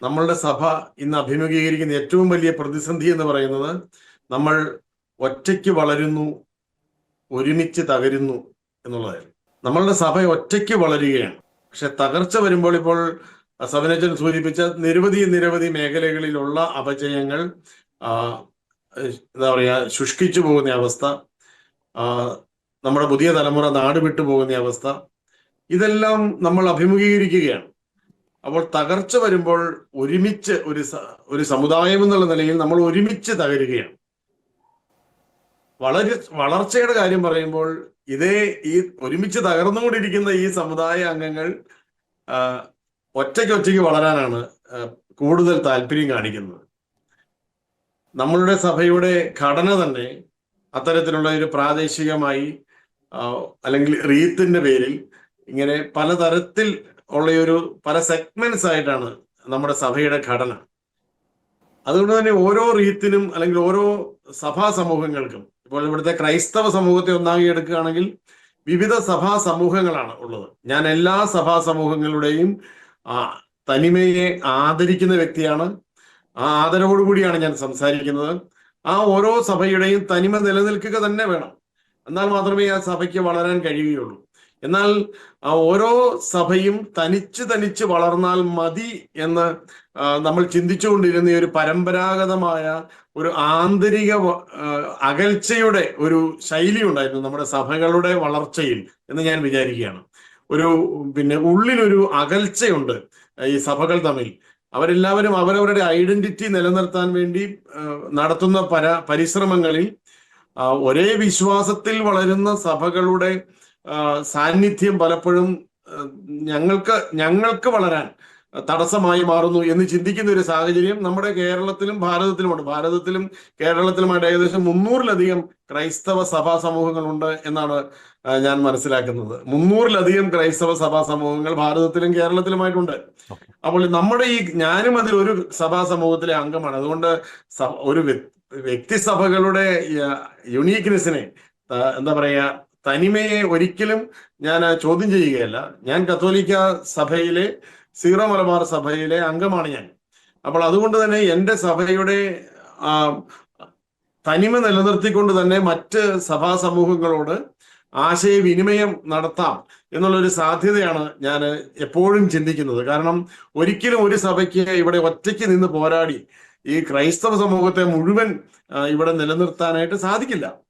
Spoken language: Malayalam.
നമ്മളുടെ സഭ ഇന്ന് അഭിമുഖീകരിക്കുന്ന ഏറ്റവും വലിയ പ്രതിസന്ധി എന്ന് പറയുന്നത് നമ്മൾ ഒറ്റയ്ക്ക് വളരുന്നു, ഒരുമിച്ച് തകരുന്നു എന്നുള്ളതായിരുന്നു. നമ്മളുടെ സഭ ഒറ്റയ്ക്ക് വളരുകയാണ്. പക്ഷെ തകർച്ച വരുമ്പോൾ ഇപ്പോൾ സബനച്ചൻ സൂചിപ്പിച്ച നിരവധി നിരവധി മേഖലകളിലുള്ള അപജയങ്ങൾ, എന്താ പറയുക, ശുഷ്കിച്ചു പോകുന്ന അവസ്ഥ, നമ്മുടെ പുതിയ തലമുറ നാട് വിട്ടു പോകുന്ന അവസ്ഥ, ഇതെല്ലാം നമ്മൾ അഭിമുഖീകരിക്കുകയാണ്. അപ്പോൾ തകർച്ച വരുമ്പോൾ ഒരുമിച്ച് ഒരു സമുദായം എന്നുള്ള നിലയിൽ നമ്മൾ ഒരുമിച്ച് തകരുകയാണ്. വളർച്ചയുടെ കാര്യം പറയുമ്പോൾ ഈ ഒരുമിച്ച് തകർന്നുകൊണ്ടിരിക്കുന്ന ഈ സമുദായ അംഗങ്ങൾ ഒറ്റയ്ക്ക് വളരാനാണ് കൂടുതൽ താല്പര്യം കാണിക്കുന്നത്. നമ്മളുടെ സഭയുടെ ഘടന തന്നെ അത്തരത്തിലുള്ള ഒരു പ്രാദേശികമായി അല്ലെങ്കിൽ റീത്തിന്റെ പേരിൽ ഇങ്ങനെ പലതരത്തിൽ ഉള്ള പല സെഗ്മെന്റ്സ് ആയിട്ടാണ് നമ്മുടെ സഭയുടെ ഘടന. അതുകൊണ്ട് തന്നെ ഓരോ റീത്തിനും അല്ലെങ്കിൽ ഓരോ സഭാ സമൂഹങ്ങൾക്കും, ഇപ്പോൾ ഇവിടുത്തെ ക്രൈസ്തവ സമൂഹത്തെ ഒന്നാകെ എടുക്കുകയാണെങ്കിൽ വിവിധ സഭാ സമൂഹങ്ങളാണ് ഉള്ളത്. ഞാൻ എല്ലാ സഭാ സമൂഹങ്ങളുടെയും തനിമയെ ആദരിക്കുന്ന വ്യക്തിയാണ്. ആ ആദരവോടുകൂടിയാണ് ഞാൻ സംസാരിക്കുന്നത്. ആ ഓരോ സഭയുടെയും തനിമ നിലനിൽക്കുക തന്നെ വേണം. എന്നാൽ മാത്രമേ ആ സഭയ്ക്ക് വളരാൻ കഴിയുകയുള്ളൂ. എന്നാൽ ആ ഓരോ സഭയും തനിച്ച് വളർന്നാൽ മതി എന്ന് നമ്മൾ ചിന്തിച്ചുകൊണ്ടിരുന്ന ഒരു പരമ്പരാഗതമായ ഒരു ആന്തരിക അകൽച്ചയുടെ ഒരു ശൈലി ഉണ്ടായിരുന്നു നമ്മുടെ സഭകളുടെ വളർച്ചയിൽ എന്ന് ഞാൻ വിചാരിക്കുകയാണ്. ഉള്ളിലൊരു അകൽച്ചയുണ്ട് ഈ സഭകൾ തമ്മിൽ. അവരെല്ലാവരും അവരവരുടെ ഐഡന്റിറ്റി നിലനിർത്താൻ വേണ്ടി നടത്തുന്ന പരിശ്രമങ്ങളിൽ ഒരേ വിശ്വാസത്തിൽ വളരുന്ന സഭകളുടെ സാന്നിധ്യം പലപ്പോഴും ഞങ്ങൾക്ക് വളരാൻ തടസ്സമായി മാറുന്നു എന്ന് ചിന്തിക്കുന്ന ഒരു സാഹചര്യം നമ്മുടെ കേരളത്തിലും ഭാരതത്തിലുമുണ്ട്. ഭാരതത്തിലും കേരളത്തിലുമായിട്ട് ഏകദേശം 300-ലധികം ക്രൈസ്തവ സഭാ സമൂഹങ്ങളുണ്ട് എന്നാണ് ഞാൻ മനസ്സിലാക്കുന്നത്. 300-ലധികം ക്രൈസ്തവ സഭാ സമൂഹങ്ങൾ ഭാരതത്തിലും കേരളത്തിലുമായിട്ടുണ്ട്. അപ്പോൾ ഞാനും അതിലൊരു സഭാ സമൂഹത്തിലെ അംഗമാണ്. അതുകൊണ്ട് ഒരു വ്യക്തി സഭകളുടെ യുണീക്നെസ്സിനെ, എന്താ പറയുക, തനിമയെ ഒരിക്കലും ഞാൻ ചോദ്യം ചെയ്യുകയല്ല. ഞാൻ കത്തോലിക്ക സഭയിലെ സീറോ മലബാർ സഭയിലെ അംഗമാണ് ഞാൻ. അപ്പോൾ അതുകൊണ്ട് തന്നെ എൻ്റെ സഭയുടെ തനിമ നിലനിർത്തിക്കൊണ്ട് തന്നെ മറ്റ് സഭാ സമൂഹങ്ങളോട് ആശയവിനിമയം നടത്താം എന്നുള്ളൊരു സാധ്യതയാണ് ഞാൻ എപ്പോഴും ചിന്തിക്കുന്നത്. കാരണം ഒരിക്കലും ഒരു സഭയ്ക്ക് ഇവിടെ ഒറ്റയ്ക്ക് നിന്ന് പോരാടി ഈ ക്രൈസ്തവ സമൂഹത്തെ മുഴുവൻ ഇവിടെ നിലനിർത്താനായിട്ട് സാധിക്കില്ല.